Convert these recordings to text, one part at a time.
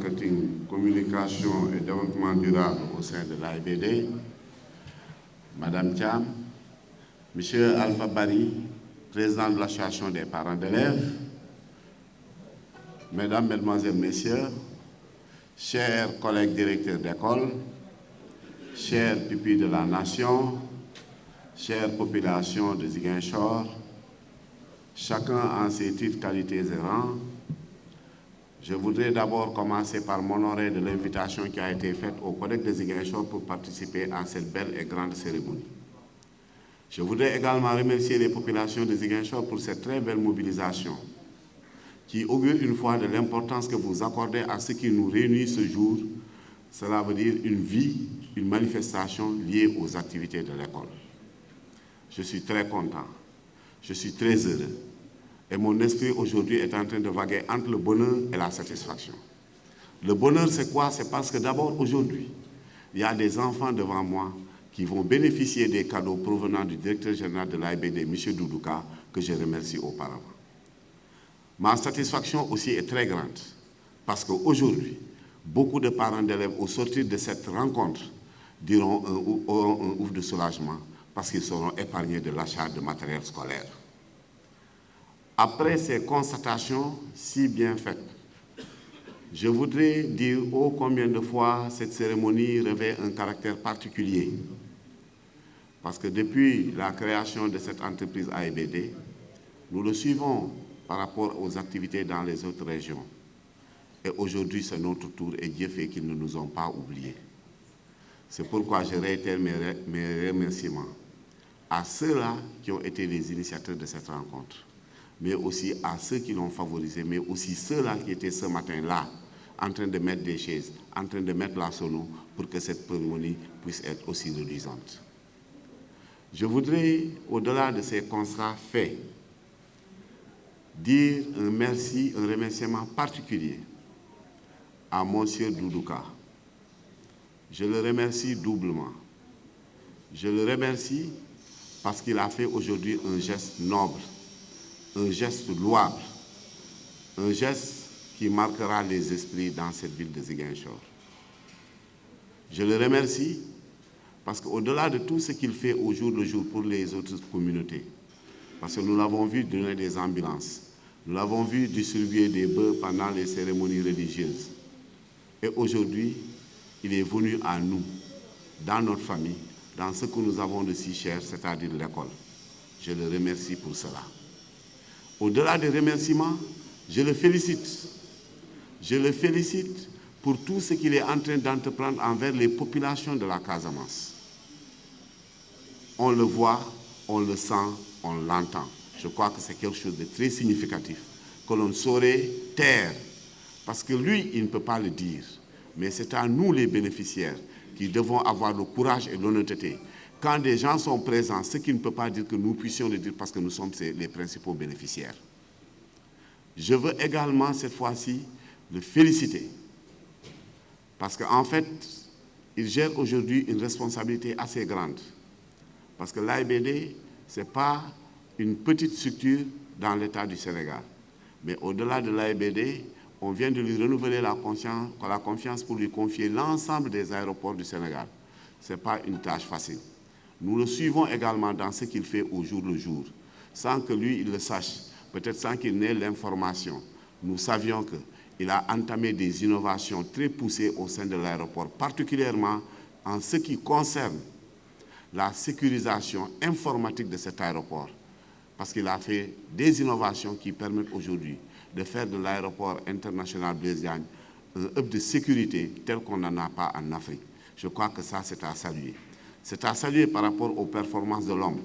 marketing, communication et développement durable au sein de l'AIBD, Madame Thiam, Monsieur Alpha Bari, président de l'association des parents d'élèves, Mesdames, Mesdemoiselles, Messieurs, chers collègues directeurs d'école, chers pupilles de la nation, chère population de Ziguinchor, chacun en ses titres, qualités et rangs, je voudrais d'abord commencer par m'honorer de l'invitation qui a été faite aux collègues de Ziguinchor pour participer à cette belle et grande cérémonie. Je voudrais également remercier les populations de Ziguinchor pour cette très belle mobilisation qui augure une fois de l'importance que vous accordez à ce qui nous réunit ce jour. Cela veut dire une vie, une manifestation liée aux activités de l'école. Je suis très content, je suis très heureux. Et mon esprit aujourd'hui est en train de vaguer entre le bonheur et la satisfaction. Le bonheur, c'est quoi? C'est parce que d'abord, aujourd'hui, il y a des enfants devant moi qui vont bénéficier des cadeaux provenant du directeur général de l'AIBD, M. Doudouka, que je remercie auparavant. Ma satisfaction aussi est très grande, parce qu'aujourd'hui, beaucoup de parents d'élèves, au sortir de cette rencontre, diront un ouf de soulagement, parce qu'ils seront épargnés de l'achat de matériel scolaire. Après ces constatations si bien faites, je voudrais dire ô combien de fois cette cérémonie revêt un caractère particulier. Parce que depuis la création de cette entreprise AIBD, nous le suivons par rapport aux activités dans les autres régions. Et aujourd'hui, c'est notre tour et Dieu fait qu'ils ne nous ont pas oubliés. C'est pourquoi je réitère mes remerciements à ceux-là qui ont été les initiateurs de cette rencontre, mais aussi à ceux qui l'ont favorisé, mais aussi ceux-là qui étaient ce matin-là en train de mettre des chaises, en train de mettre la sono pour que cette cérémonie puisse être aussi reluisante. Je voudrais, au-delà de ces constats faits, dire un merci, un remerciement particulier à Monsieur Doudouka. Je le remercie doublement. Je le remercie parce qu'il a fait aujourd'hui un geste noble, un geste louable, un geste qui marquera les esprits dans cette ville de Ziguinchor. Je le remercie parce qu'au-delà de tout ce qu'il fait au jour le jour pour les autres communautés, parce que nous l'avons vu donner des ambulances, nous l'avons vu distribuer des bœufs pendant les cérémonies religieuses. Et aujourd'hui, il est venu à nous, dans notre famille, dans ce que nous avons de si cher, c'est-à-dire l'école. Je le remercie pour cela. Au-delà des remerciements, je le félicite. Je le félicite pour tout ce qu'il est en train d'entreprendre envers les populations de la Casamance. On le voit, on le sent, on l'entend. Je crois que c'est quelque chose de très significatif, que l'on ne saurait taire, parce que lui, il ne peut pas le dire. Mais c'est à nous, les bénéficiaires, qui devons avoir le courage et l'honnêteté. Quand des gens sont présents, ce qui ne peut pas dire que nous puissions le dire parce que nous sommes les principaux bénéficiaires. Je veux également, cette fois-ci, le féliciter. Parce qu'en fait, il gère aujourd'hui une responsabilité assez grande. Parce que l'AIBD, ce n'est pas une petite structure dans l'État du Sénégal. Mais au-delà de l'AIBD, on vient de lui renouveler la confiance pour lui confier l'ensemble des aéroports du Sénégal. Ce n'est pas une tâche facile. Nous le suivons également dans ce qu'il fait au jour le jour, sans que lui, il le sache, peut-être sans qu'il n'ait l'information. Nous savions qu'il a entamé des innovations très poussées au sein de l'aéroport, particulièrement en ce qui concerne la sécurisation informatique de cet aéroport, parce qu'il a fait des innovations qui permettent aujourd'hui de faire de l'aéroport international Blaise Diagne un hub de sécurité tel qu'on n'en a pas en Afrique. Je crois que ça, c'est à saluer. C'est à saluer par rapport aux performances de l'homme,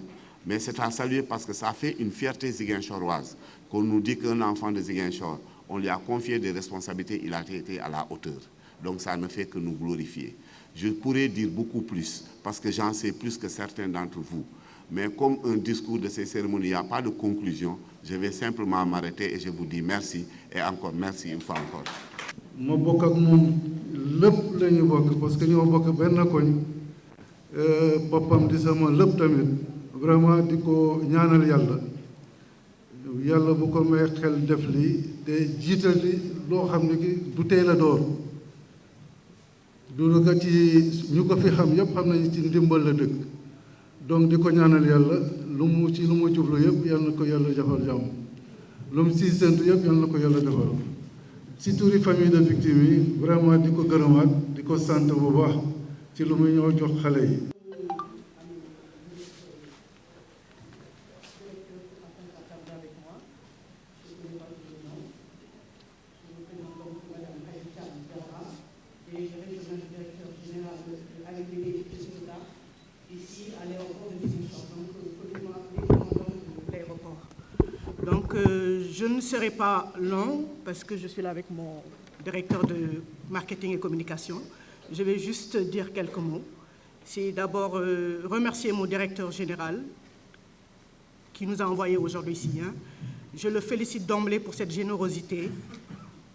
mais c'est à saluer parce que ça fait une fierté ziguinchoroise, qu'on nous dit qu'un enfant de Ziguinchor, on lui a confié des responsabilités, il a été à la hauteur. Donc ça ne fait que nous glorifier. Je pourrais dire beaucoup plus, parce que j'en sais plus que certains d'entre vous. Mais comme un discours de ces cérémonies, il n'y a pas de conclusion, je vais simplement m'arrêter et je vous dis merci et encore merci une fois encore. ma bokk ak moom lépp la ñu bokk parce que ñoo bokk benn koñ boppam di sama lépp tamit vraiment di ko ñaanal yàlla bu ko may xel def lii te jiital li loo xam ne ki du teel a door Doudou Ka ci ñu ko fi xam yëpp xam nañu ci ndimbal la dëkk donc di ko ñaanal yàlla lu mu jublu yëpp yal na ko yàlla defal jàmm lu mu si séntu yëpp yal na ko yàlla defal si turi famille de victimes yi vraiment di ko gërëmaat di ko sant bu baax ci lu muy ñëw jox xale yi. Donc, je ne serai pas long parce que je suis là avec mon directeur de marketing et communication. Je vais juste dire quelques mots. C'est d'abord remercier mon directeur général qui nous a envoyés aujourd'hui ici. Je le félicite d'emblée pour cette générosité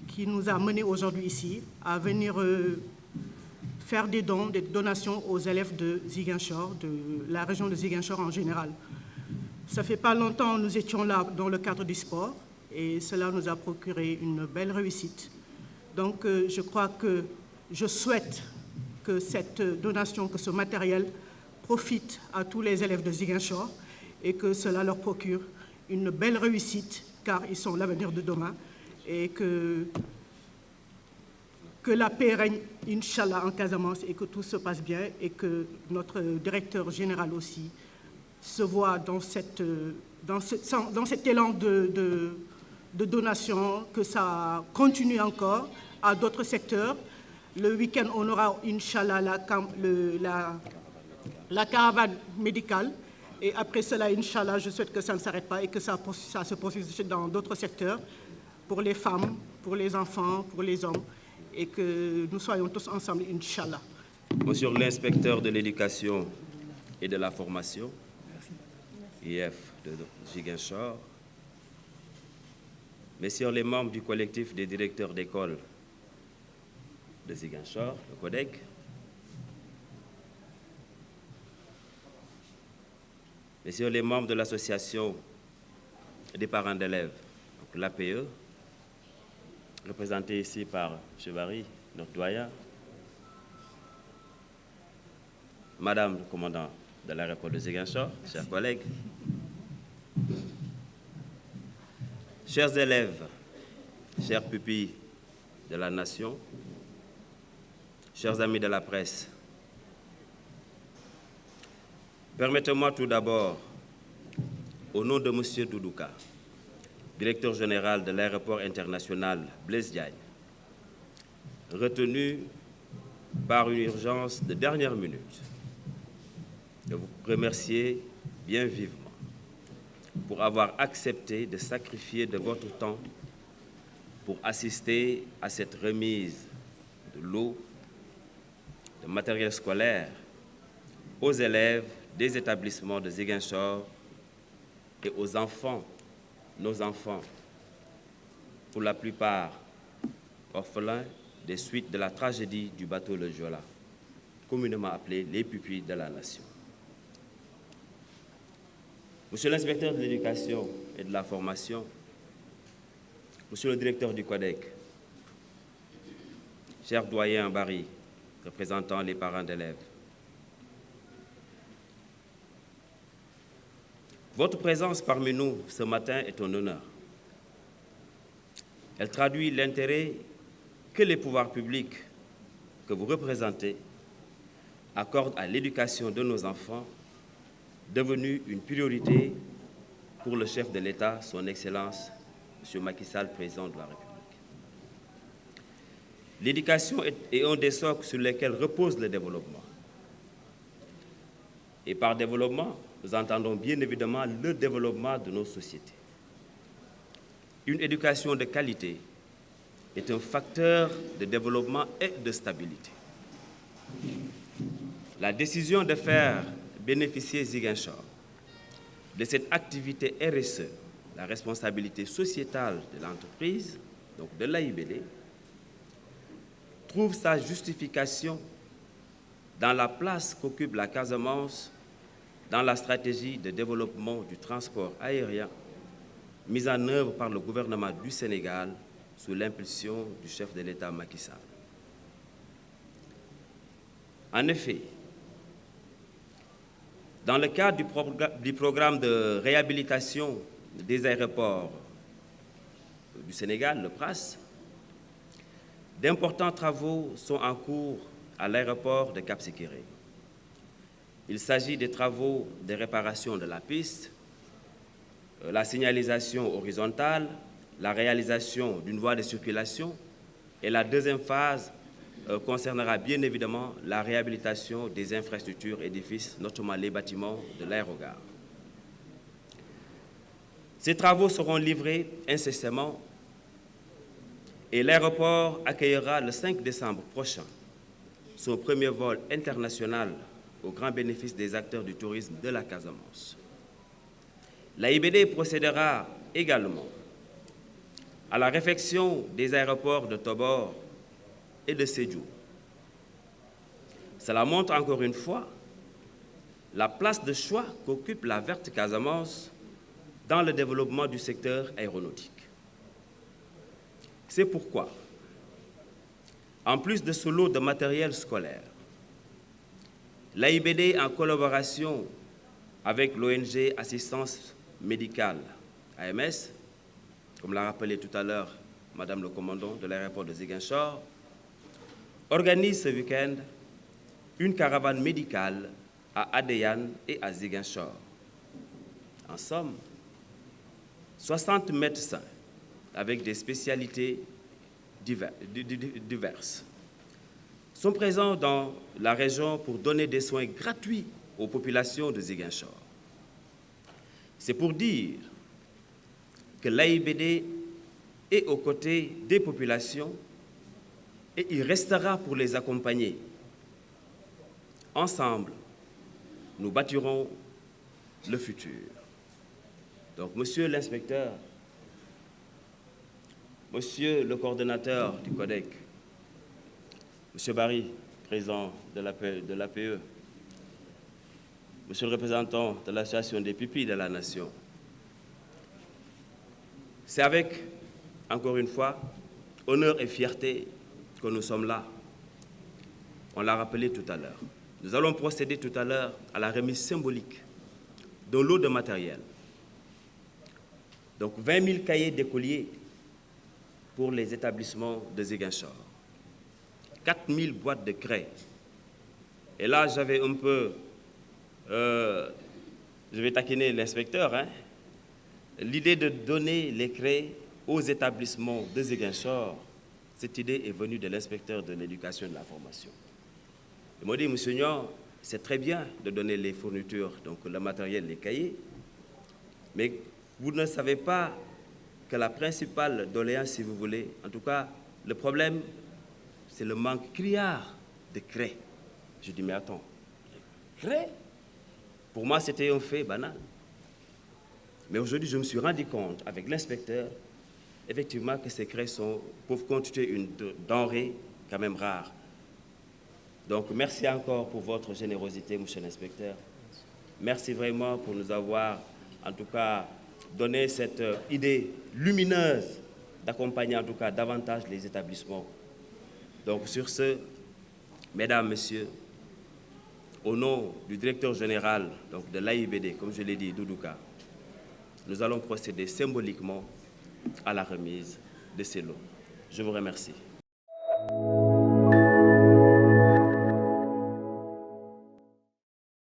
qui nous a menés aujourd'hui ici à venir faire des dons, des donations aux élèves de Ziguinchor, de la région de Ziguinchor en général. Ça fait pas longtemps, nous étions là dans le cadre du sport et cela nous a procuré une belle réussite. Donc, je crois que je souhaite que cette donation, que ce matériel profite à tous les élèves de Ziguinchor et que cela leur procure une belle réussite car ils sont l'avenir de demain et que la paix règne, Inch'Allah, en Casamance et que tout se passe bien et que notre directeur général aussi se voit dans cet élan de donation, que ça continue encore à d'autres secteurs. Le week-end, on aura, Inch'Allah, la caravane médicale. Et après cela, Inch'Allah, je souhaite que ça ne s'arrête pas et que ça se poursuive dans d'autres secteurs, pour les femmes, pour les enfants, pour les hommes, et que nous soyons tous ensemble, Inch'Allah. Monsieur l'inspecteur de l'éducation et de la formation, IF de Ziguinchor, messieurs les membres du collectif des directeurs d'école de Ziguinchor, le CODEC, messieurs les membres de l'association des parents d'élèves, l'APE, représenté ici par M. Barry, notre doyen, Madame le commandant de l'aéroport de Ziguinchor, chers collègues, chers élèves, chers pupilles de la nation, chers amis de la presse, permettez-moi tout d'abord, au nom de M. Doudou Ka, directeur général de l'aéroport international Blaise Diagne, retenu par une urgence de dernière minute, de vous remercier bien vivement pour avoir accepté de sacrifier de votre temps pour assister à cette remise de l'eau, de matériel scolaire aux élèves des établissements de Ziguinchor et aux enfants, nos enfants, pour la plupart orphelins des suites de la tragédie du bateau Le Joola, communément appelé les pupilles de la nation. Monsieur l'inspecteur de l'éducation et de la formation, monsieur le directeur du CODEC, cher doyen Barry, représentant les parents d'élèves, votre présence parmi nous ce matin est un honneur. Elle traduit l'intérêt que les pouvoirs publics que vous représentez accordent à l'éducation de nos enfants, devenue une priorité pour le chef de l'État, son Excellence, M. Macky Sall, président de la République. L'éducation est un des socles sur lesquels repose le développement. Et par développement, nous entendons bien évidemment le développement de nos sociétés. Une éducation de qualité est un facteur de développement et de stabilité. La décision de faire bénéficier Ziguinchor de cette activité RSE, la responsabilité sociétale de l'entreprise, donc de l'AIBD, trouve sa justification dans la place qu'occupe la Casamance dans la stratégie de développement du transport aérien mise en œuvre par le gouvernement du Sénégal sous l'impulsion du chef de l'État Macky Sall. En effet, dans le cadre du programme de réhabilitation des aéroports du Sénégal, le PRAS, d'importants travaux sont en cours à l'aéroport de Cap Skirring. Il s'agit des travaux de réparation de la piste, la signalisation horizontale, la réalisation d'une voie de circulation et la deuxième phase concernera bien évidemment la réhabilitation des infrastructures édifices, notamment les bâtiments de l'aérogare. Ces travaux seront livrés incessamment et l'aéroport accueillera le 5 décembre prochain son premier vol international au grand bénéfice des acteurs du tourisme de la Casamance. L'AIBD procédera également à la réfection des aéroports de Tobor et de Sédhiou. Cela montre encore une fois la place de choix qu'occupe la Verte Casamance dans le développement du secteur aéronautique. C'est pourquoi, en plus de ce lot de matériel scolaire, l'AIBD, en collaboration avec l'ONG Assistance Médicale, AMS, comme l'a rappelé tout à l'heure Madame le commandant de l'aéroport de Ziguinchor, organise ce week-end une caravane médicale à Adéane et à Ziguinchor. En somme, 60 médecins avec des spécialités diverses sont présents dans la région pour donner des soins gratuits aux populations de Ziguinchor. C'est pour dire que l'AIBD est aux côtés des populations et il restera pour les accompagner. Ensemble, nous bâtirons le futur. Donc, Monsieur l'inspecteur, Monsieur le coordonnateur du CODEC, Monsieur Barry, président de l'APE, Monsieur le représentant de l'Association des pupilles de la Nation, c'est avec, encore une fois, honneur et fierté que nous sommes là. On l'a rappelé tout à l'heure. Nous allons procéder tout à l'heure à la remise symbolique d'un lot de matériel. Donc 20 000 cahiers d'écoliers pour les établissements de Ziguinchor, 4 000 boîtes de craie. Et là, j'avais un peu, je vais taquiner l'inspecteur, hein, l'idée de donner les craies aux établissements de Ziguinchor, cette idée est venue de l'inspecteur de l'éducation et de la formation. Il m'a dit, monsieur Nior, c'est très bien de donner les fournitures, donc le matériel, les cahiers, mais vous ne savez pas que la principale doléance, si vous voulez, en tout cas, le problème, c'est le manque criard de craie. Je dis, mais attends, craie? Pour moi, c'était un fait banal. Mais aujourd'hui, je me suis rendu compte, avec l'inspecteur, effectivement, que ces craies peuvent constituer une denrée quand même rare. Donc, merci encore pour votre générosité, monsieur l'inspecteur. Merci vraiment pour nous avoir, en tout cas, donné cette idée lumineuse d'accompagner, en tout cas, davantage les établissements. Donc, sur ce, mesdames, messieurs, au nom du directeur général donc de l'AIBD, comme je l'ai dit, Doudouka, nous allons procéder symboliquement à la remise de ces lots. Je vous remercie.